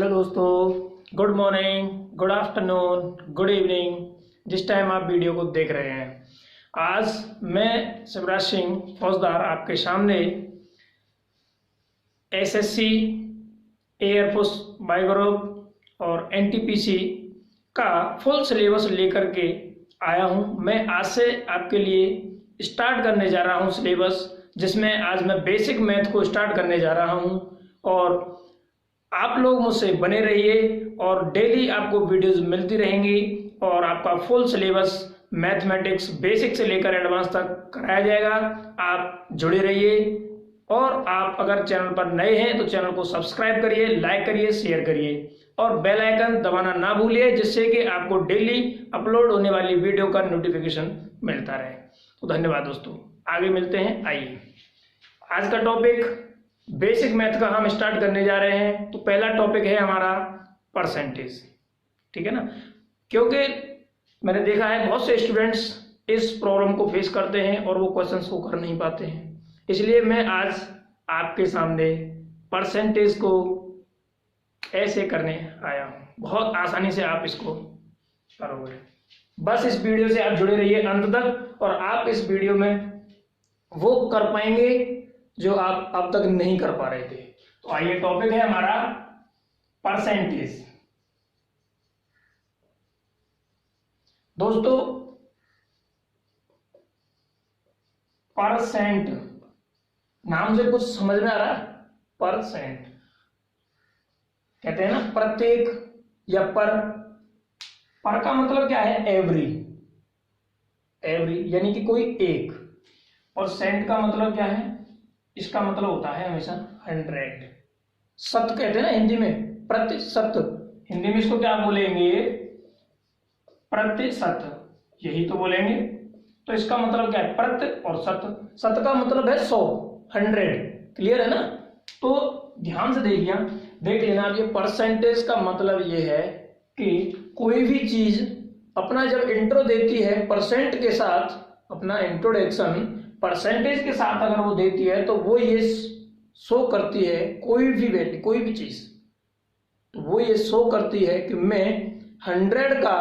Hello दोस्तों, good morning, good afternoon, good evening, जिस time आप वीडियो को देख रहे हैं। आज मैं शिवराज सिंह फौजदार आपके सामने एसएससी, एयरफोर्स बायोग्रुप और एनटीपीसी का फुल सिलेबस लेकर के आया हूं। मैं आज से आपके लिए स्टार्ट करने जा रहा हूं सिलेबस, जिसमें आज मैं बेसिक मैथ को स्टार्ट करने जा रहा हूं। और आप लोग मुझसे बने रहिए और डेली आपको वीडियोस मिलती रहेंगी और आपका फुल सिलेबस मैथमेटिक्स बेसिक से लेकर एडवांस तक कराया जाएगा। आप जुड़े रहिए और आप अगर चैनल पर नए हैं तो चैनल को सब्सक्राइब करिए, लाइक करिए, शेयर करिए और बेल आइकन दबाना ना भूलिए, जिससे कि आपको डेली अपलोड होने वाली वीडियो का नोटिफिकेशन मिलता रहे। तो धन्यवाद दोस्तों, आगे मिलते हैं। आइए, आज का टॉपिक बेसिक मैथ का हम स्टार्ट करने जा रहे हैं। तो पहला टॉपिक है हमारा परसेंटेज, ठीक है ना। क्योंकि मैंने देखा है बहुत से स्टूडेंट्स इस प्रॉब्लम को फेस करते हैं और वो क्वेश्चंस को कर नहीं पाते हैं, इसलिए मैं आज आपके सामने परसेंटेज को ऐसे करने आया हूँ। बहुत आसानी से आप इसको करोगे। बस इस वीडियो से आप जुड़े रहिए अंत तक और आप इस वीडियो में वो कर पाएंगे जो आप अब तक नहीं कर पा रहे थे। तो आइए, टॉपिक है हमारा परसेंटेज। दोस्तों, परसेंट नाम से कुछ समझ में आ रहा है? परसेंट कहते हैं ना प्रत्येक या पर का मतलब क्या है? एवरी, यानी कि कोई एक। और सेंट का मतलब क्या है? इसका मतलब होता है हमेशा 100। शत कहते हैं ना हिंदी में, प्रतिशत। हिंदी में इसको क्या बोलेंगे? प्रतिशत, यही तो बोलेंगे। तो इसका मतलब क्या है? प्रति और शत। शत का मतलब है 100, 100। क्लियर है ना? तो ध्यान से देख लेना आप। ये परसेंटेज का मतलब ये है कि कोई भी चीज अपना जब इंट्रो देती है परसेंट के साथ, अपना इंट्रोडक्शन परसेंटेज के साथ अगर वो देती है तो वो ये शो करती है, कोई भी वैल्यू, कोई भी चीज, तो वो ये शो करती है कि मैं 100 का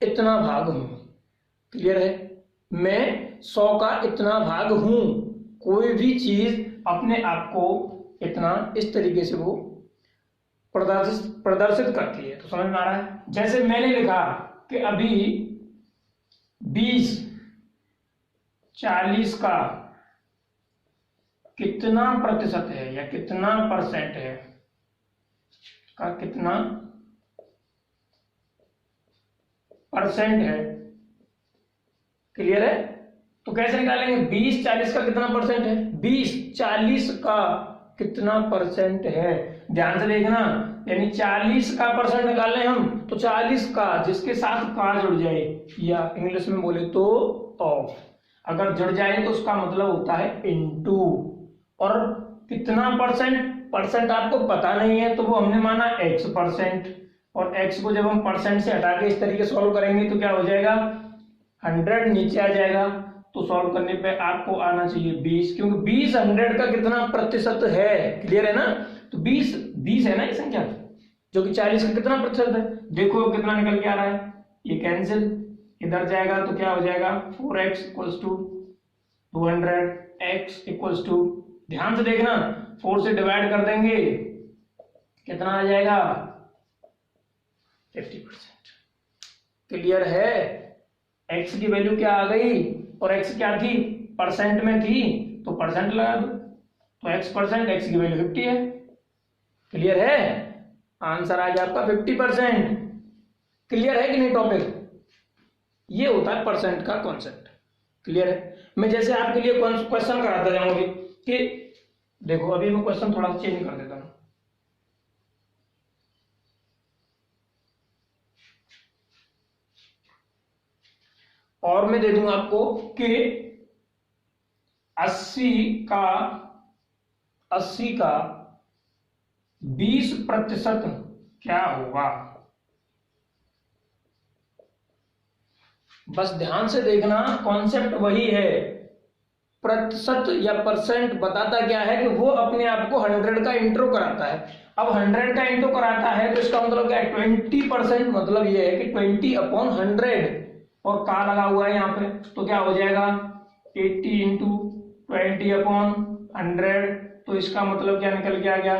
इतना भाग हूं। क्लियर है? मैं 100 का इतना भाग हूं। कोई भी चीज अपने आप को इतना, इस तरीके से वो प्रदर्शित करती है। तो समझ में आ रहा है? जैसे मैंने लिखा कि अभी 20 40 का कितना प्रतिशत है या कितना परसेंट है, का कितना परसेंट है। क्लियर है? तो कैसे निकालेंगे? 20 40 का कितना परसेंट है? 20 40 का कितना परसेंट है? ध्यान से देखना, यानी 40 का परसेंट निकालने हम, तो 40 का जिसके साथ का जुड़ जाए, या इंग्लिश में बोले तो ऑफ, अगर जुड़ जाए तो उसका मतलब होता है इनटू। और कितना परसेंट आपको पता नहीं है तो वो हमने माना x%। और x को जब हम परसेंट से हटा के इस तरीके सॉल्व करेंगे तो क्या हो जाएगा? 100 नीचे आ जाएगा। तो सॉल्व करने पे आपको आना चाहिए 20, क्योंकि 20 100 का कितना प्रतिशत है। क्लियर है ना? तो 20 है ना ये संख्या, जो कि 40 का कितना प्रतिशत है। देखो कितना निकल के आ रहा है, ये कैंसिल, इधर जाएगा तो क्या हो जाएगा? 4x equals to 200, x equals to, ध्यान से देखना, 4 से डिवाइड कर देंगे, कितना आ जाएगा? 50%। क्लियर है? x की वैल्यू क्या आ गई और x क्या थी? परसेंट में थी, तो परसेंट लगा दो, तो x%, x की वैल्यू 50 है। क्लियर है? आंसर आ गया आपका 50%। क्लियर है कि नहीं टॉपिक? ये होता है परसेंट का कॉन्सेप्ट। क्लियर है? मैं जैसे आपके लिए क्वेश्चन कराता जाऊंगी कि देखो, अभी मैं क्वेश्चन थोड़ा सा चेंज कर देता हूं। और मैं दे दूंगा आपको कि 80 का 20% क्या होगा। बस ध्यान से देखना, कॉन्सेप्ट वही है। प्रतिशत या परसेंट बताता क्या है कि वो अपने आप को 100 का इंट्रो कराता है अब 100 का इंटू कराता है तो इसका मतलब क्या है 20%, मतलब ये है कि 20/100 और का लगा हुआ है यहाँ पे, तो क्या हो जाएगा 80 इंटू 20/100, तो इसका मतलब क्या निकल के आ गया,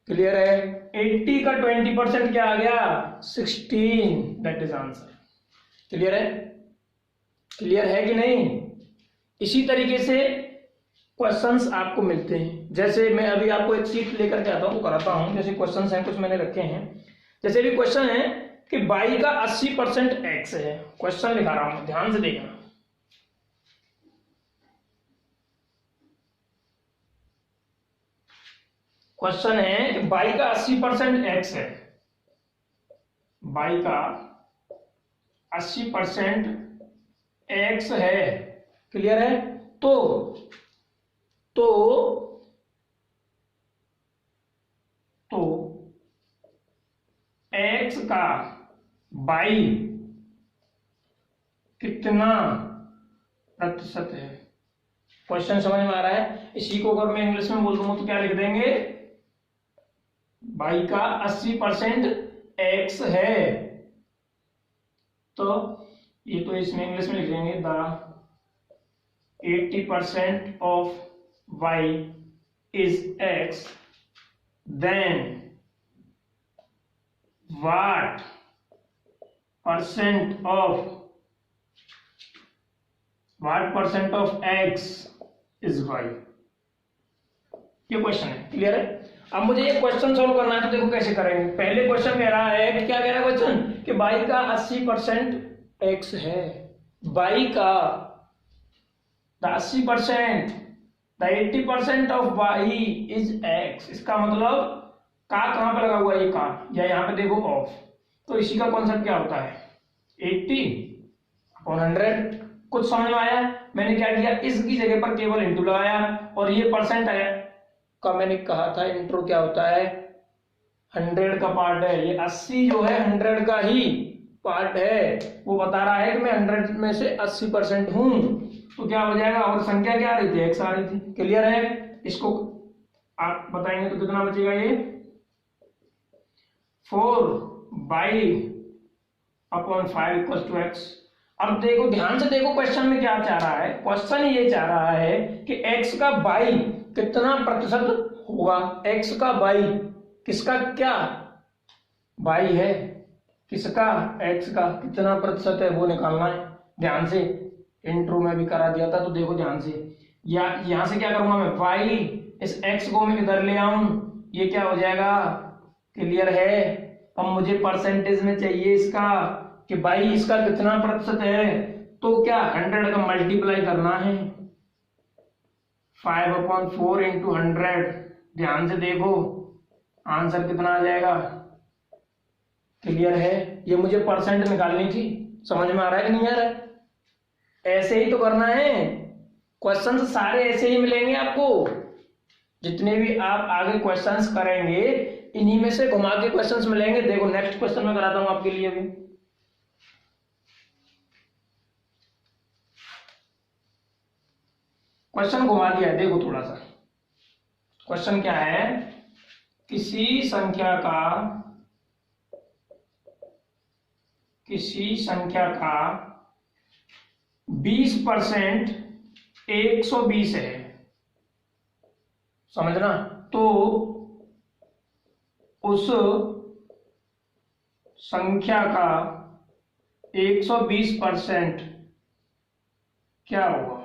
क्लियर है। 80 का 20% क्या आ गया 16, दैट इज आंसर। क्लियर है, क्लियर है कि नहीं। इसी तरीके से क्वेश्चंस आपको मिलते हैं। जैसे मैं अभी आपको एक शीट लेकर के आता हूँ, कराता हूँ। जैसे क्वेश्चंस हैं कुछ मैंने रखे हैं। जैसे भी क्वेश्चन है कि y का 80% x है, क्वेश्चन लिखा रहा हूं, ध्यान से देखना। क्वेश्चन है कि y का 80% x है, y का 80% x है, क्लियर है। तो x का y कितना प्रतिशत है, क्वेश्चन समझ में आ रहा है। इसी को अगर मैं इंग्लिश में बोल दूंगा तो क्या लिख देंगे, y का 80% x है, तो ये तो इसमें इंग्लिश में लिख देंगे the 80% of y is x, then what percent of x is y, ये क्वेश्चन है, क्लियर है। अब मुझे ये क्वेश्चन सॉल्व करना है, तो देखो कैसे करेंगे। पहले क्वेश्चन कह रहा है कि क्या कह रहा है क्वेश्चन कि y का 80% x है, y का 80%, the 80% of y is x, इसका मतलब का कहां पे लगा हुआ है, ये का, या यहाँ पे देखो ऑफ, तो इसी का कॉन्सेप्ट क्या होता है 80/100। कुछ समझ में आया। मैंने क्या किया, इसकी जगह पर केवल इंटू लगाया, और ये परसेंट है का मैंने कहा था इंट्रो क्या होता है 100 का पार्ट है, ये 80 जो है 100 का ही पार्ट है, वो बता रहा है कि मैं 100 में से 80% हूं, तो क्या हो जाएगा, और संख्या क्या आ रही थी x आ रही थी, क्लियर है। इसको आप बताएंगे तो कितना बचेगा, ये 4/5 = x। अब देखो ध्यान से देखो क्वेश्चन में क्या चाह रहा है, क्वेश्चन ये चाह रहा है कि x का y कितना प्रतिशत होगा, x का y, किसका क्या y है, किसका x का कितना प्रतिशत है वो निकालना है। ध्यान से इंट्रो में भी करा दिया था, तो देखो ध्यान से, या यहां से क्या करूंगा मैं, y इस x को मैं इधर ले आऊं, ये क्या हो जाएगा, क्लियर है। अब मुझे परसेंटेज में चाहिए इसका कि भाई इसका कितना प्रतिशत है, तो क्या 100 का मल्टीप्लाई करना है 5/4 × 100। ध्यान से देखो आंसर कितना आ जाएगा, क्लियर है। ये मुझे परसेंट निकालनी थी, समझ में आ रहा है कि नहीं आ रहा है। ऐसे ही तो करना है, क्वेश्चन सारे ऐसे ही मिलेंगे आपको, जितने भी आप आगे क्वेश्चंस करेंगे इन्हीं में से घुमा के क्वेश्चंस मिलेंगे। देखो नेक्स्ट क्वेश्चन मैं कराता हूं आपके लिए भी। क्वेश्चन घुमा दिया है, देखो थोड़ा सा क्वेश्चन क्या है, किसी संख्या का 20% 120 है, समझना। तो उस संख्या का 120% क्या होगा।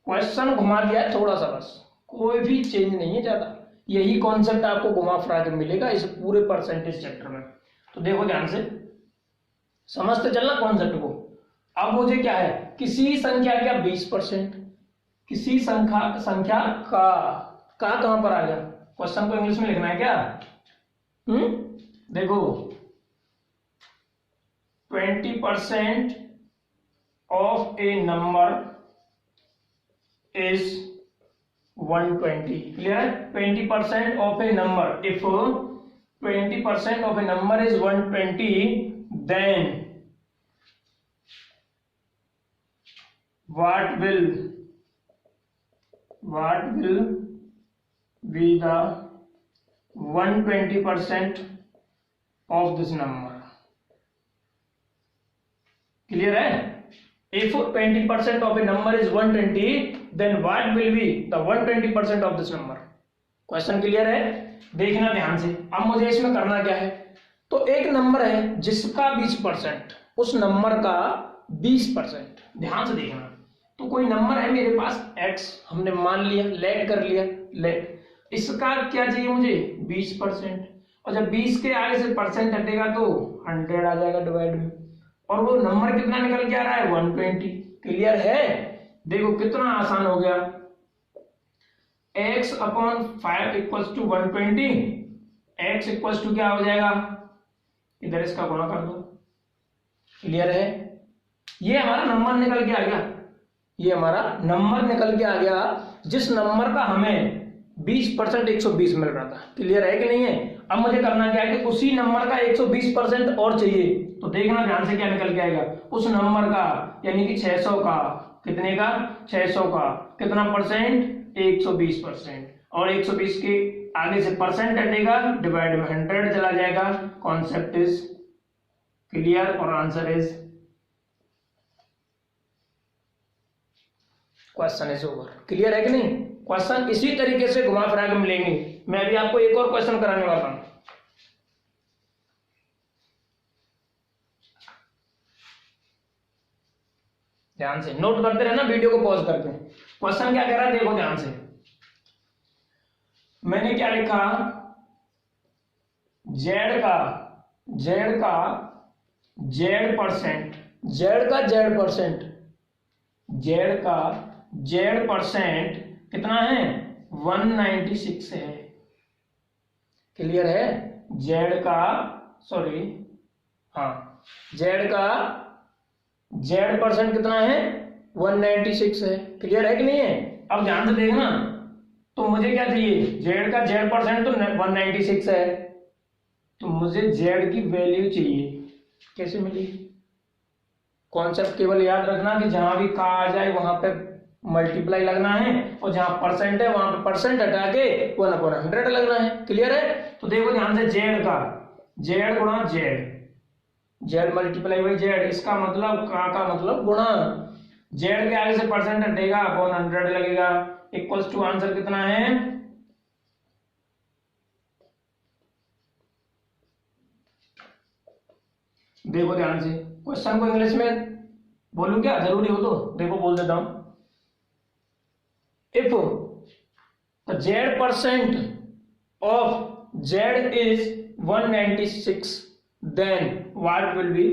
क्वेश्चन घुमा दिया है थोड़ा सा, बस कोई भी चेंज नहीं है ज्यादा, यही कॉन्सेप्ट आपको घुमा फिरा के मिलेगा इस पूरे परसेंटेज चैप्टर में। तो देखो ध्यान से समझते चलना कॉन्सेप्ट को। अब मुझे क्या है, किसी संख्या का 20%, किसी संख्या का कहां पर आ गया, क्वेश्चन को इंग्लिश में लिखना है क्या। देखो 20% of A number is 120, clear। 20% of a number, if 20% of a number is 120, then what will be the 120% of this number. Clear है? If 20% of a number is 120, then what will be the 120% of this number? Question clear है? देखना ध्यान से। अब मुझे इसमें करना क्या है, तो एक नंबर है जिसका 20%, उस नंबर का 20%, ध्यान से देखना। तो कोई नंबर है मेरे पास x, हमने मान लिया, लेट कर लिया, लेट, इसका क्या चाहिए मुझे 20%, और जब 20 के आगे से परसेंट हटेगा तो 100 आ जाएगा डिवाइड में, और वो नंबर कितना निकल के आ रहा है 120। क्लियर है? देखो कितना आसान हो गया, x upon 5 equals to 120, x equals to क्या हो जाएगा, इधर इसका गुणा कर दो। क्लियर है? ये हमारा नंबर निकल के आ गया, ये हमारा नंबर निकल के आ गया जिस नंबर का हमें 20% 120 मिल रहा था। क्लियर है कि नहीं है? अब मुझे करना क्या है कि उसी नंबर का 120% और चाहिए, तो देखना ध्यान से क्या निकल के आएगा, उस नंबर का यानी कि 600 का, कितने का 600 का कितना परसेंट 120%, और 120 के आगे से परसेंट हटेगा, डिवाइड में 100 चला जाएगा। कॉन्सेप्ट इज क्लियर और answer is, question is over. Clear है कि नहीं? क्वेश्चन इसी तरीके से घुमा फिरा के मिलेंगे। मैं अभी आपको एक और क्वेश्चन कराने वाला हूं, ध्यान से नोट करते रहना, वीडियो को पॉज करके। क्वेश्चन क्या कह रहा है देखो ध्यान से, मैंने क्या लिखा, जेड का जेड परसेंट, जेड का जेड परसेंट कितना है 196 है। क्लियर है? जेड का सॉरी हाँ, जेड का जेड परसेंट कितना है 196 है। क्लियर है कि नहीं है? अब ध्यान से देखना, तो मुझे क्या चाहिए, जेड का जेड परसेंट तो 196 है, तो मुझे जेड की वैल्यू चाहिए। कैसे मिलेगी? कॉन्सेप्ट केवल याद रखना कि जहां भी का आ जाए वहां पे मल्टीप्लाई लगना है, और जहां परसेंट है वहां पे परसेंट हटा के 1/100 लगना है। क्लियर है? तो देखो ध्यान से, जेड का जेड गुणा Z, Z multiply by Z, इसका मतलब का मतलब गुणा, जेड के आगे से परसेंट हटेगा अपॉन 100 लगेगा, इक्वल्स टू आंसर कितना है, देखो ध्यान से। क्वेश्चन को इंग्लिश में बोलूं क्या, जरूरी हो तो देखो बोल देता हूं, if the Z percent of Z is 196 then what will be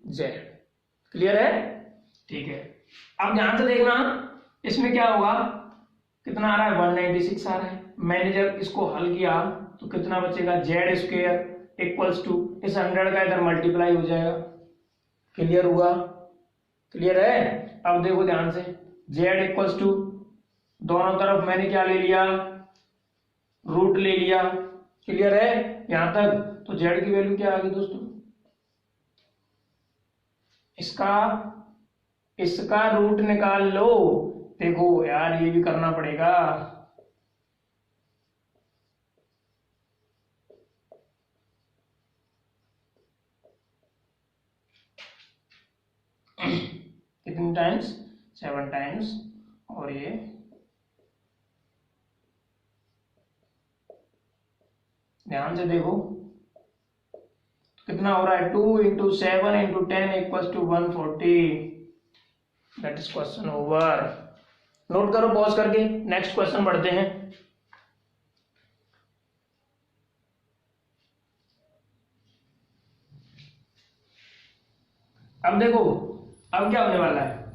Z. Clear है? ठीक है, अब ध्यान से देखना, इसमें क्या होगा, कितना आ रहा है 196 आ रहा है। मैंने जब इसको हल किया तो कितना बचेगा, जेड स्क्वायर इक्वल्स टू इस 100 का इधर मल्टीप्लाई हो जाएगा। क्लियर हुआ? क्लियर है? अब देखो ध्यान से, जेड इक्वल्स टू दोनों तरफ मैंने क्या ले लिया, रूट ले लिया। क्लियर है यहां तक? तो जेड की वैल्यू क्या आ गई दोस्तों, इसका रूट निकाल लो। देखो यार ये भी करना पड़ेगा, कितनी टाइम्स 7 टाइम्स, और ये ध्यान से देखो कितना हो रहा है, 2 × 7 × 10 equals to 140। That is question over. Note करो पॉज करके, नेक्स्ट क्वेश्चन बढ़ते हैं। अब देखो, अब क्या होने वाला है,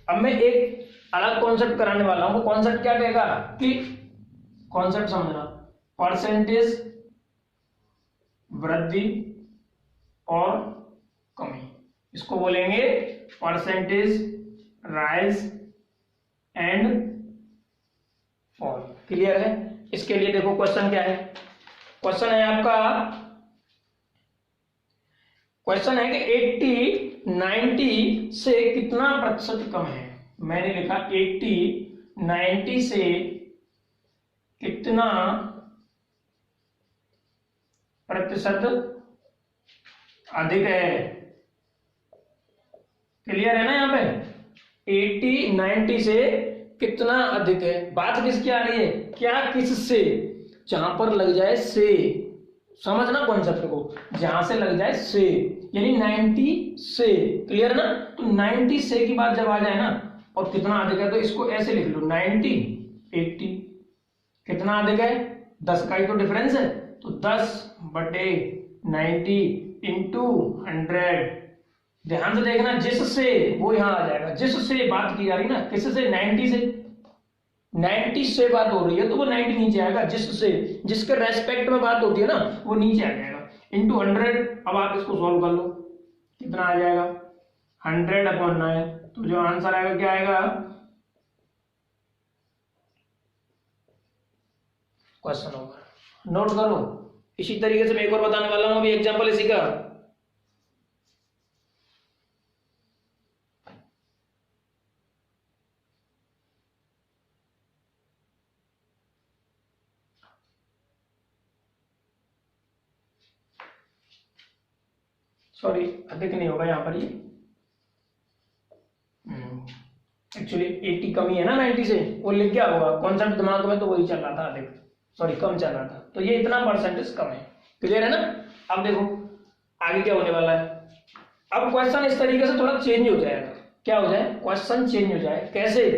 अब मैं एक अलग कॉन्सेप्ट कराने वाला हूं। वो कॉन्सेप्ट क्या कहेगा कि, कॉन्सेप्ट समझना, परसेंटेज वृद्धि और कमी, इसको बोलेंगे percentage rise and fall. Clear है? इसके लिए देखो क्वेश्चन क्या है, क्वेश्चन है आपका, क्वेश्चन है कि 80 90 से कितना प्रतिशत कम है। मैंने लिखा 80 90 से कितना प्रतिशत अधिक है। क्लियर है ना? यहाँ पे 80 90 से कितना अधिक है। बात किसकी आ रही है? क्या किससे? जहां पर लग जाए से, समझना कॉन्सेप्ट को, जहां से लग जाए से, यानी 90 से। क्लियर है ना? तो 90 से की बात जब आ जाए ना और कितना अधिक है तो इसको ऐसे लिख लो 90 80। कितना अधिक है? 10 का ही तो डिफरेंस है, तो 10/90 इंटू 100। ध्यान से देखना, जिससे वो यहां आ जाएगा। जिससे बात की जा रही ना, किससे? 90 से। 90 से बात हो रही है तो वो 90 नीचे आएगा। जिससे, जिसके रेस्पेक्ट में बात होती है ना, वो नीचे आ जाएगा। इंटू 100। अब आप इसको सॉल्व कर लो, कितना आ जाएगा? 100/9। तो जो आंसर आएगा क्या आएगा? Question over. नोट करो। इसी तरीके से मैं एक और बताने वाला हूं अभी एग्जांपल इसी का। सॉरी, अधिक नहीं होगा यहाँ पर। ये एक्चुअली 80 कमी है ना 90 से, वो लिख गया होगा कॉन्सेप्ट दिमाग में, तो वही चल रहा था अधिक, सॉरी कम चल रहा था। तो ये इतना परसेंटेज कम है। क्लियर है ना? अब देखो आगे क्या होने वाला है। अब क्वेश्चन इस तरीके से थोड़ा चेंज हो जाएगा। क्या हो जाए? क्वेश्चन चेंज हो जाए। कैसे?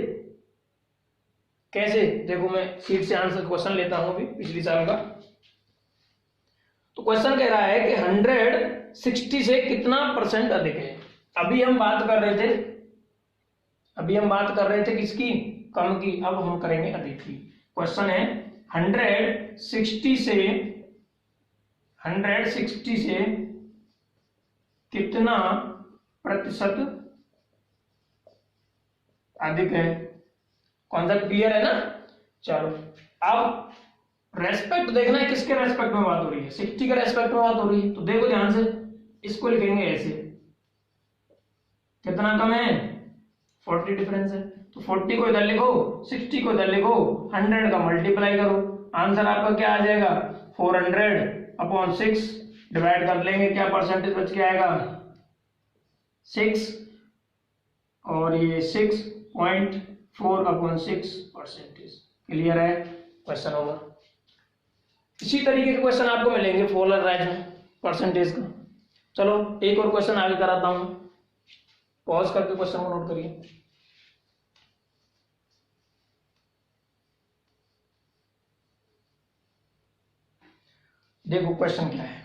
कैसे? देखो मैं सीट से आंसर क्वेश्चन लेता हूं अभी पिछली साल का। तो क्वेश्चन कह रहा है कि 160 से कितना परसेंट अधिक है। अभी हम बात कर रहे थे किसकी? कम की। अब हम करेंगे अधिक की। क्वेश्चन है 160 से कितना प्रतिशत अधिक है। कॉन्सेप्ट क्लियर है ना? चलो अब रेस्पेक्ट देखना है, किसके रेस्पेक्ट में बात हो रही है? 60 के रेस्पेक्ट में बात हो रही है। तो देखो ध्यान से, इसको लिखेंगे ऐसे। कितना कम है? 40 डिफरेंस है। तो 40 को इधर लिखो, 60 को इधर लिखो, 100 का मल्टीप्लाई करो। आंसर आपका क्या आ जाएगा? 400/6 डिवाइड कर लेंगे। क्या परसेंटेज बच के आएगा? 6। और ये 6.4/6 परसेंटेज। क्लियर है? Question over. इसी तरीके के क्वेश्चन आपको मिलेंगे पोलराइज में परसेंटेज का। चलो एक और क्वेश्चन आगे कराता हूं। पॉज करके क्वेश्चन को नोट करिए। देखो क्वेश्चन क्या है।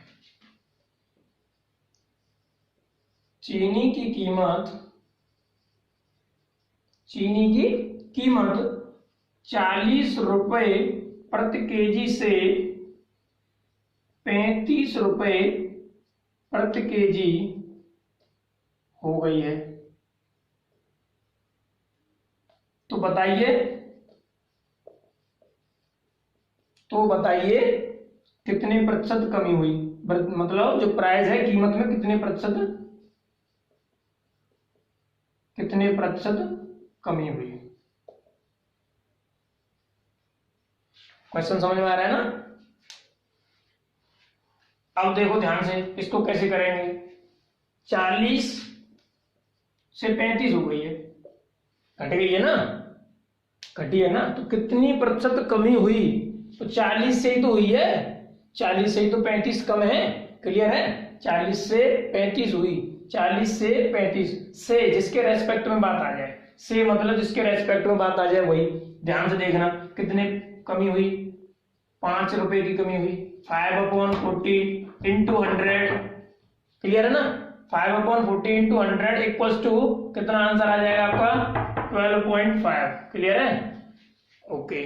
चीनी की कीमत 40 रुपए प्रति केजी से 35 रुपए प्रति केजी हो गई है। तो बताइए कितने प्रतिशत कमी हुई। मतलब जो प्राइस है, कीमत में कितने प्रतिशत कमी हुई। क्वेश्चन समझ में आ रहा है ना? अब देखो ध्यान से, इसको कैसे करेंगे। 40 से 35 हो गई है, घट गई है ना, घटी है ना। तो कितनी प्रतिशत कमी हुई? तो 40 से ही तो हुई है, 40 से ही तो 35 कम है। क्लियर है? 40 से 35 हुई। 40 से 35 से जिसके रेस्पेक्ट में बात आ जाए, से मतलब जिसके रेस्पेक्ट में बात आ जाए वही। ध्यान से देखना कितने कमी हुई? 5 रुपए की कमी हुई। 5/40 इंटू 100। क्लियर है ना? 5/40 इंटू 100 इक्वल्स टू कितना आंसर आ जाएगा आपका? 12.5। क्लियर है? ओके।